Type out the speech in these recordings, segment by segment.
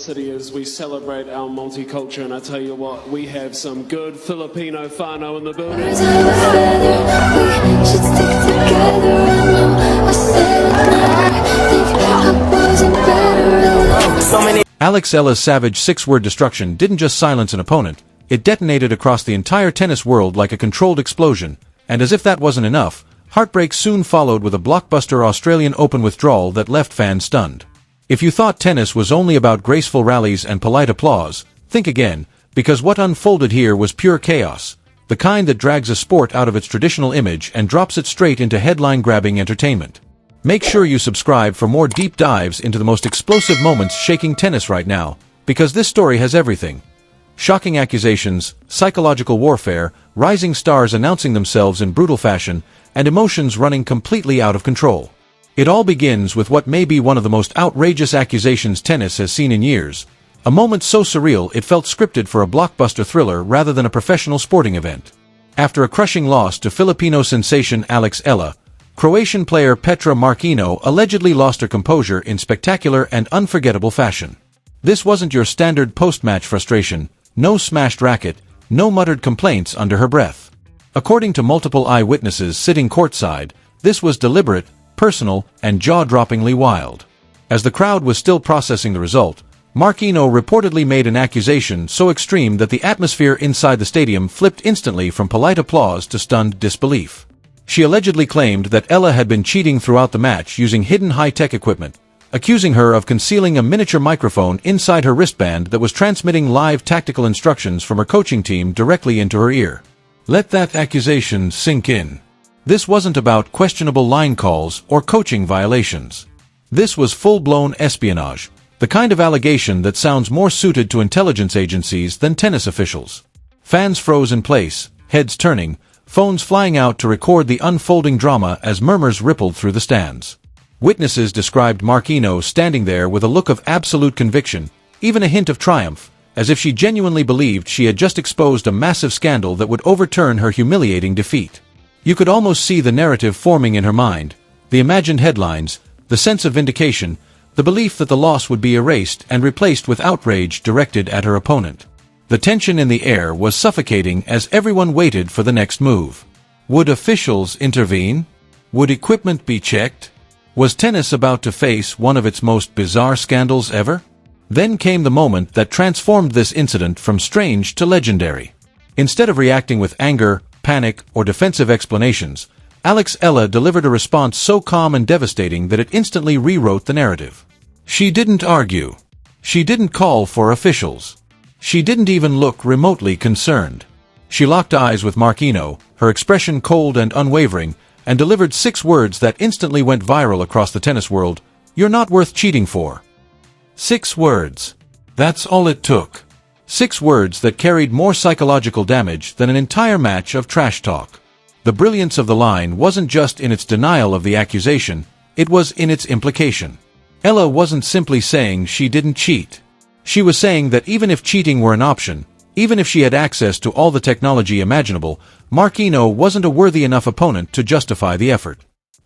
city as we celebrate our multicultural, and I tell you what, we have some good Filipino whānau in the building. Alex Eala's savage six-word destruction didn't just silence an opponent, it detonated across the entire tennis world like a controlled explosion, and as if that wasn't enough, heartbreak soon followed with a blockbuster Australian Open withdrawal that left fans stunned. If you thought tennis was only about graceful rallies and polite applause, think again, because what unfolded here was pure chaos, the kind that drags a sport out of its traditional image and drops it straight into headline-grabbing entertainment. Make sure you subscribe for more deep dives into the most explosive moments shaking tennis right now, because this story has everything. Shocking accusations, psychological warfare, rising stars announcing themselves in brutal fashion, and emotions running completely out of control. It all begins with what may be one of the most outrageous accusations tennis has seen in years, a moment so surreal it felt scripted for a blockbuster thriller rather than a professional sporting event. After a crushing loss to Filipino sensation Alex Eala, Croatian player Petra Martino allegedly lost her composure in spectacular and unforgettable fashion. This wasn't your standard post-match frustration, no smashed racket, no muttered complaints under her breath. According to multiple eyewitnesses sitting courtside, this was deliberate, personal, and jaw-droppingly wild. As the crowd was still processing the result, Martino reportedly made an accusation so extreme that the atmosphere inside the stadium flipped instantly from polite applause to stunned disbelief. She allegedly claimed that Eala had been cheating throughout the match using hidden high-tech equipment, accusing her of concealing a miniature microphone inside her wristband that was transmitting live tactical instructions from her coaching team directly into her ear. Let that accusation sink in. This wasn't about questionable line calls or coaching violations. This was full-blown espionage, the kind of allegation that sounds more suited to intelligence agencies than tennis officials. Fans froze in place, heads turning, phones flying out to record the unfolding drama as murmurs rippled through the stands. Witnesses described Martino standing there with a look of absolute conviction, even a hint of triumph, as if she genuinely believed she had just exposed a massive scandal that would overturn her humiliating defeat. You could almost see the narrative forming in her mind, the imagined headlines, the sense of vindication, the belief that the loss would be erased and replaced with outrage directed at her opponent. The tension in the air was suffocating as everyone waited for the next move. Would officials intervene? Would equipment be checked? Was tennis about to face one of its most bizarre scandals ever? Then came the moment that transformed this incident from strange to legendary. Instead of reacting with anger, panic, or defensive explanations, Alex Eala delivered a response so calm and devastating that it instantly rewrote the narrative. She didn't argue. She didn't call for officials. She didn't even look remotely concerned. She locked eyes with Martino, her expression cold and unwavering, and delivered 6 words that instantly went viral across the tennis world: "You're not worth cheating for." 6 words. That's all it took. 6 words that carried more psychological damage than an entire match of trash talk. The brilliance of the line wasn't just in its denial of the accusation, it was in its implication. Eala wasn't simply saying she didn't cheat. She was saying that even if cheating were an option, even if she had access to all the technology imaginable, Martino wasn't a worthy enough opponent to justify the effort.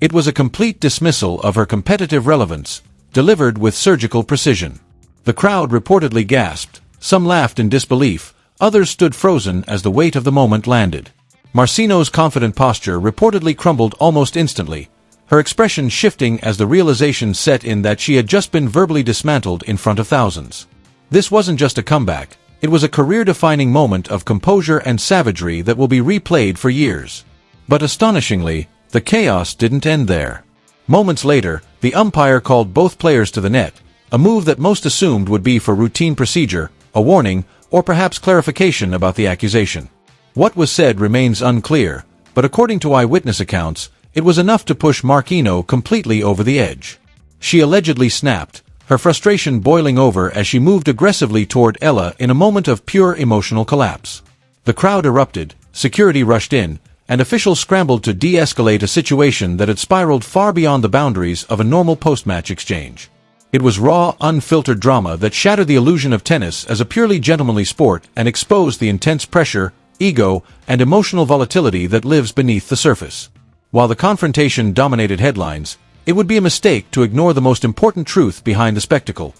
It was a complete dismissal of her competitive relevance, delivered with surgical precision. The crowd reportedly gasped. Some laughed in disbelief, others stood frozen as the weight of the moment landed. Martino's confident posture reportedly crumbled almost instantly, her expression shifting as the realization set in that she had just been verbally dismantled in front of thousands. This wasn't just a comeback, it was a career-defining moment of composure and savagery that will be replayed for years. But astonishingly, the chaos didn't end there. Moments later, the umpire called both players to the net, a move that most assumed would be for routine procedure, a warning, or perhaps clarification about the accusation. What was said remains unclear, but according to eyewitness accounts, it was enough to push Martino completely over the edge. She allegedly snapped, her frustration boiling over as she moved aggressively toward Eala in a moment of pure emotional collapse. The crowd erupted, security rushed in, and officials scrambled to de-escalate a situation that had spiraled far beyond the boundaries of a normal post-match exchange. It was raw, unfiltered drama that shattered the illusion of tennis as a purely gentlemanly sport and exposed the intense pressure, ego, and emotional volatility that lives beneath the surface. While the confrontation dominated headlines, it would be a mistake to ignore the most important truth behind the spectacle.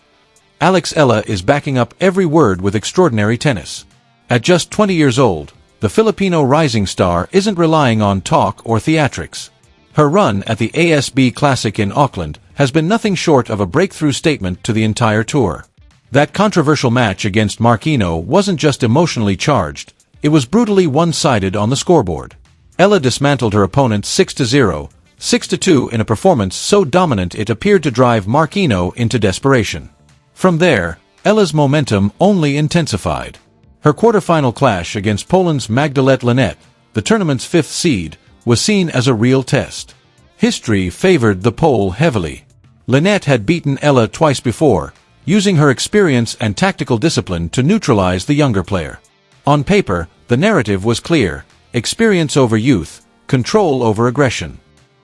Alex Eala is backing up every word with extraordinary tennis. At just 20 years old, the Filipino rising star isn't relying on talk or theatrics. Her run at the ASB Classic in Auckland has been nothing short of a breakthrough statement to the entire tour. That controversial match against Marquino wasn't just emotionally charged, it was brutally one-sided on the scoreboard. Eala dismantled her opponent 6-0, 6-2 in a performance so dominant it appeared to drive Marquino into desperation. From there, Ella's momentum only intensified. Her quarterfinal clash against Poland's Magdalena Linette, the tournament's fifth seed, was seen as a real test. History favored the Pole heavily. Linette had beaten Eala twice before, using her experience and tactical discipline to neutralize the younger player. On paper, the narrative was clear: experience over youth, control over aggression.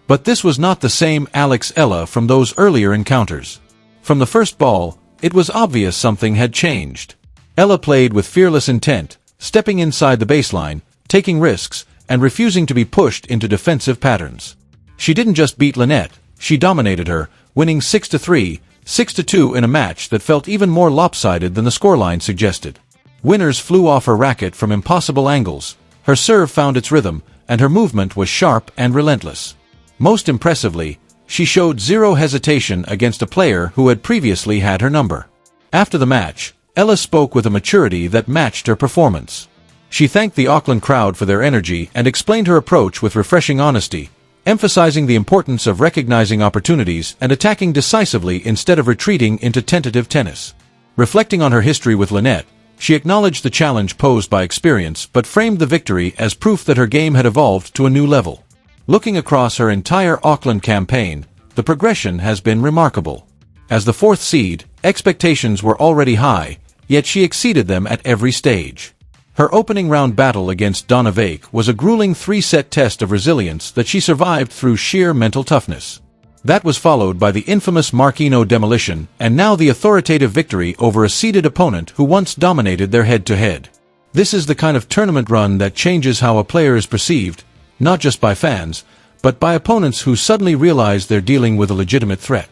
But this was not the same Alex Eala from those earlier encounters. From the first ball, it was obvious something had changed. Eala played with fearless intent, stepping inside the baseline, taking risks, and refusing to be pushed into defensive patterns. She didn't just beat Linette, she dominated her, winning 6-3, 6-2 in a match that felt even more lopsided than the scoreline suggested. Winners flew off her racket from impossible angles, her serve found its rhythm, and her movement was sharp and relentless. Most impressively, she showed zero hesitation against a player who had previously had her number. After the match, Eala spoke with a maturity that matched her performance. She thanked the Auckland crowd for their energy and explained her approach with refreshing honesty, emphasizing the importance of recognizing opportunities and attacking decisively instead of retreating into tentative tennis. Reflecting on her history with Linette, she acknowledged the challenge posed by experience but framed the victory as proof that her game had evolved to a new level. Looking across her entire Auckland campaign, the progression has been remarkable. As the fourth seed, expectations were already high, yet she exceeded them at every stage. Her opening round battle against Donna Vake was a grueling three-set test of resilience that she survived through sheer mental toughness. That was followed by the infamous Marquino demolition and now the authoritative victory over a seeded opponent who once dominated their head-to-head. This is the kind of tournament run that changes how a player is perceived, not just by fans, but by opponents who suddenly realize they're dealing with a legitimate threat.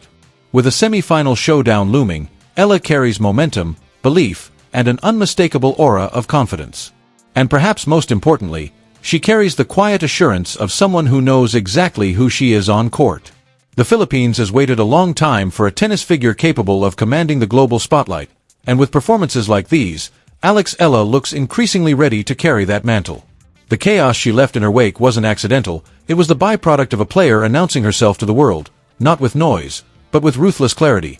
With a semi-final showdown looming, Eala carries momentum, belief, and an unmistakable aura of confidence. And perhaps most importantly, she carries the quiet assurance of someone who knows exactly who she is on court. The Philippines has waited a long time for a tennis figure capable of commanding the global spotlight, and with performances like these, Alex Eala looks increasingly ready to carry that mantle. The chaos she left in her wake wasn't accidental, it was the byproduct of a player announcing herself to the world, not with noise, but with ruthless clarity.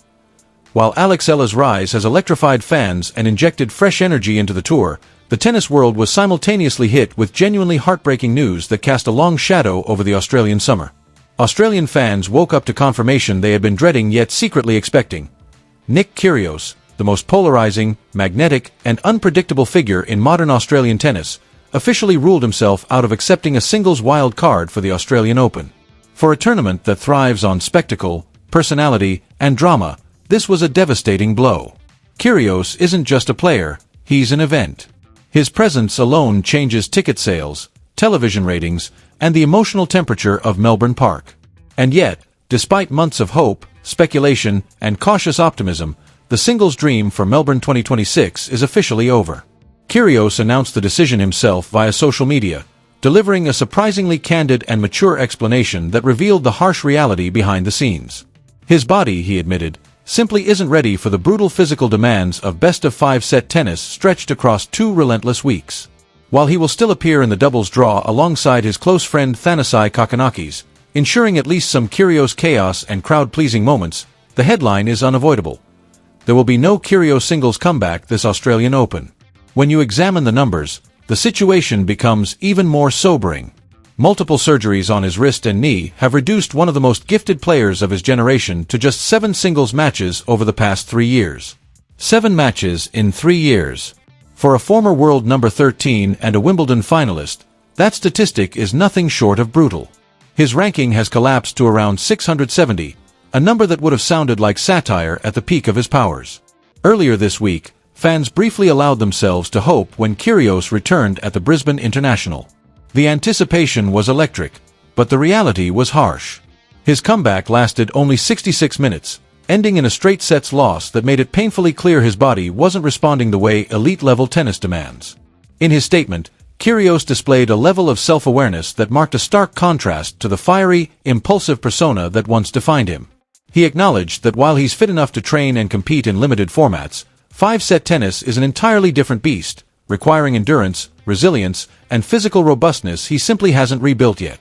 While Alex Eala's rise has electrified fans and injected fresh energy into the tour, the tennis world was simultaneously hit with genuinely heartbreaking news that cast a long shadow over the Australian summer. Australian fans woke up to confirmation they had been dreading yet secretly expecting. Nick Kyrgios, the most polarizing, magnetic, and unpredictable figure in modern Australian tennis, officially ruled himself out of accepting a singles wild card for the Australian Open. For a tournament that thrives on spectacle, personality, and drama, this was a devastating blow. Kyrgios isn't just a player, he's an event. His presence alone changes ticket sales, television ratings, and the emotional temperature of Melbourne Park. And yet, despite months of hope, speculation, and cautious optimism, the singles dream for Melbourne 2026 is officially over. Kyrgios announced the decision himself via social media, delivering a surprisingly candid and mature explanation that revealed the harsh reality behind the scenes. His body, he admitted, simply isn't ready for the brutal physical demands of best-of-5-set tennis stretched across 2 relentless weeks. While he will still appear in the doubles draw alongside his close friend Thanasi Kokkinakis, ensuring at least some Kyrgios chaos and crowd-pleasing moments, the headline is unavoidable. There will be no Kyrgios singles comeback this Australian Open. When you examine the numbers, the situation becomes even more sobering. Multiple surgeries on his wrist and knee have reduced one of the most gifted players of his generation to just 7 singles matches over the past 3 years. 7 matches in 3 years. For a former world number 13 and a Wimbledon finalist, that statistic is nothing short of brutal. His ranking has collapsed to around 670, a number that would have sounded like satire at the peak of his powers. Earlier this week, fans briefly allowed themselves to hope when Kyrgios returned at the Brisbane International. The anticipation was electric, but the reality was harsh. His comeback lasted only 66 minutes, ending in a straight sets loss that made it painfully clear his body wasn't responding the way elite-level tennis demands. In his statement, Kyrgios displayed a level of self-awareness that marked a stark contrast to the fiery, impulsive persona that once defined him. He acknowledged that while he's fit enough to train and compete in limited formats, five-set tennis is an entirely different beast, requiring endurance, resilience, and physical robustness he simply hasn't rebuilt yet.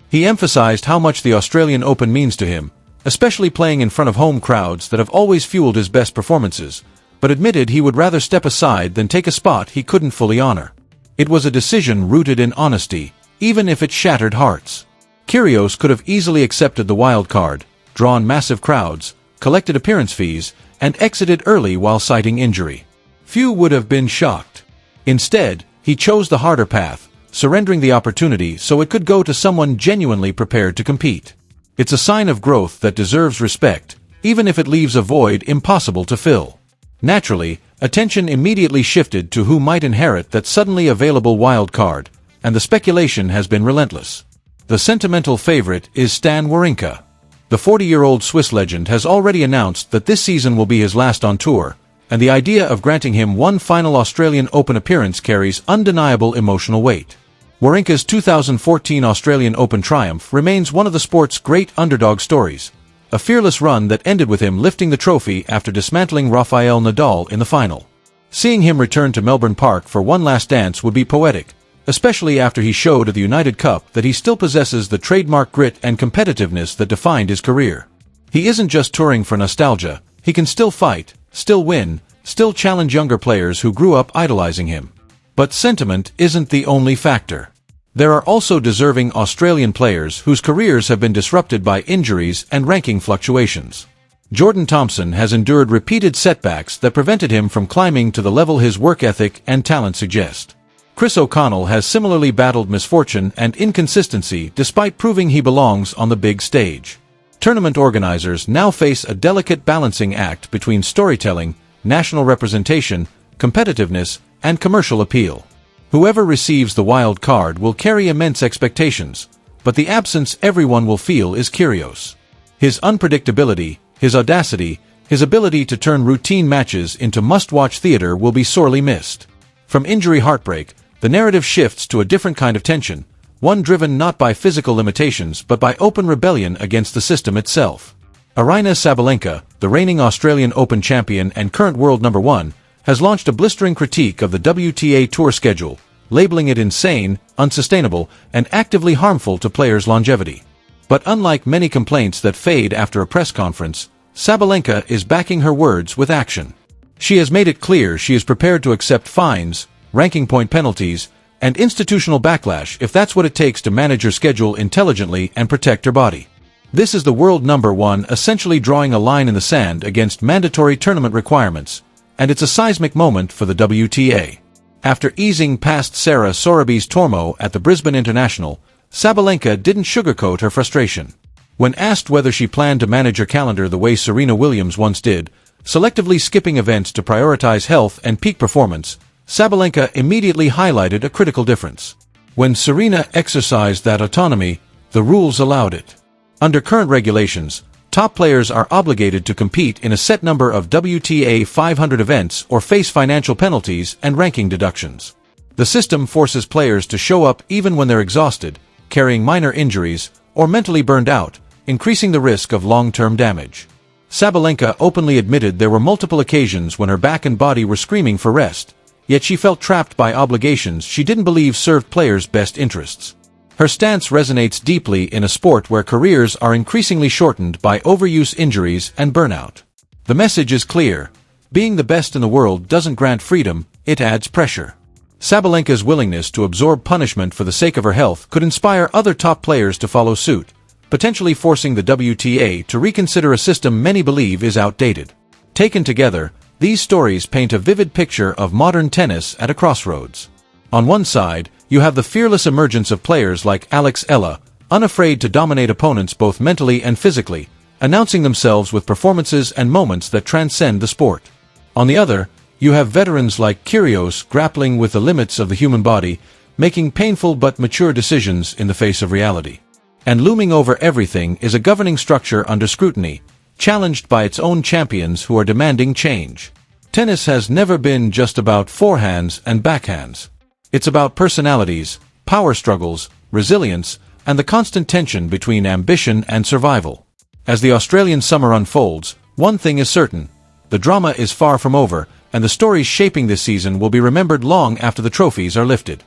He emphasized how much the Australian Open means to him, especially playing in front of home crowds that have always fueled his best performances, but admitted he would rather step aside than take a spot he couldn't fully honor. It was a decision rooted in honesty, even if it shattered hearts. Kyrgios could have easily accepted the wild card, drawn massive crowds, collected appearance fees, and exited early while citing injury. Few would have been shocked. Instead, he chose the harder path, surrendering the opportunity so it could go to someone genuinely prepared to compete. It's a sign of growth that deserves respect, even if it leaves a void impossible to fill. Naturally, attention immediately shifted to who might inherit that suddenly available wild card, and the speculation has been relentless. The sentimental favorite is Stan Wawrinka. The 40-year-old Swiss legend has already announced that this season will be his last on tour, and the idea of granting him one final Australian Open appearance carries undeniable emotional weight. Wawrinka's 2014 Australian Open triumph remains one of the sport's great underdog stories, a fearless run that ended with him lifting the trophy after dismantling Rafael Nadal in the final. Seeing him return to Melbourne Park for one last dance would be poetic, especially after he showed at the United Cup that he still possesses the trademark grit and competitiveness that defined his career. He isn't just touring for nostalgia, he can still fight, still win, still challenge younger players who grew up idolizing him. But sentiment isn't the only factor. There are also deserving Australian players whose careers have been disrupted by injuries and ranking fluctuations. Jordan Thompson has endured repeated setbacks that prevented him from climbing to the level his work ethic and talent suggest. Chris O'Connell has similarly battled misfortune and inconsistency despite proving he belongs on the big stage. Tournament organizers now face a delicate balancing act between storytelling, national representation, competitiveness, and commercial appeal. Whoever receives the wild card will carry immense expectations, but the absence everyone will feel is Kyrgios. His unpredictability, his audacity, his ability to turn routine matches into must-watch theater will be sorely missed. From injury heartbreak, the narrative shifts to a different kind of tension, one driven not by physical limitations but by open rebellion against the system itself. Aryna Sabalenka, the reigning Australian Open champion and current world number 1, has launched a blistering critique of the WTA Tour schedule, labeling it insane, unsustainable, and actively harmful to players' longevity. But unlike many complaints that fade after a press conference, Sabalenka is backing her words with action. She has made it clear she is prepared to accept fines, ranking point penalties, and institutional backlash if that's what it takes to manage her schedule intelligently and protect her body. This is the world number 1 essentially drawing a line in the sand against mandatory tournament requirements, and it's a seismic moment for the WTA. After easing past Sarah Sorabi's Tormo at the Brisbane International, Sabalenka didn't sugarcoat her frustration. When asked whether she planned to manage her calendar the way Serena Williams once did, selectively skipping events to prioritize health and peak performance, Sabalenka immediately highlighted a critical difference. When Serena exercised that autonomy, the rules allowed it. Under current regulations, top players are obligated to compete in a set number of WTA 500 events or face financial penalties and ranking deductions. The system forces players to show up even when they're exhausted, carrying minor injuries, or mentally burned out, increasing the risk of long-term damage. Sabalenka openly admitted there were multiple occasions when her back and body were screaming for rest, yet she felt trapped by obligations she didn't believe served players' best interests. Her stance resonates deeply in a sport where careers are increasingly shortened by overuse injuries and burnout. The message is clear. Being the best in the world doesn't grant freedom, it adds pressure. Sabalenka's willingness to absorb punishment for the sake of her health could inspire other top players to follow suit, potentially forcing the WTA to reconsider a system many believe is outdated. Taken together, these stories paint a vivid picture of modern tennis at a crossroads. On one side, you have the fearless emergence of players like Alex Eala, unafraid to dominate opponents both mentally and physically, announcing themselves with performances and moments that transcend the sport. On the other, you have veterans like Kyrgios grappling with the limits of the human body, making painful but mature decisions in the face of reality. And looming over everything is a governing structure under scrutiny, challenged by its own champions who are demanding change. Tennis has never been just about forehands and backhands. It's about personalities, power struggles, resilience, and the constant tension between ambition and survival. As the Australian summer unfolds, one thing is certain: the drama is far from over, and the stories shaping this season will be remembered long after the trophies are lifted.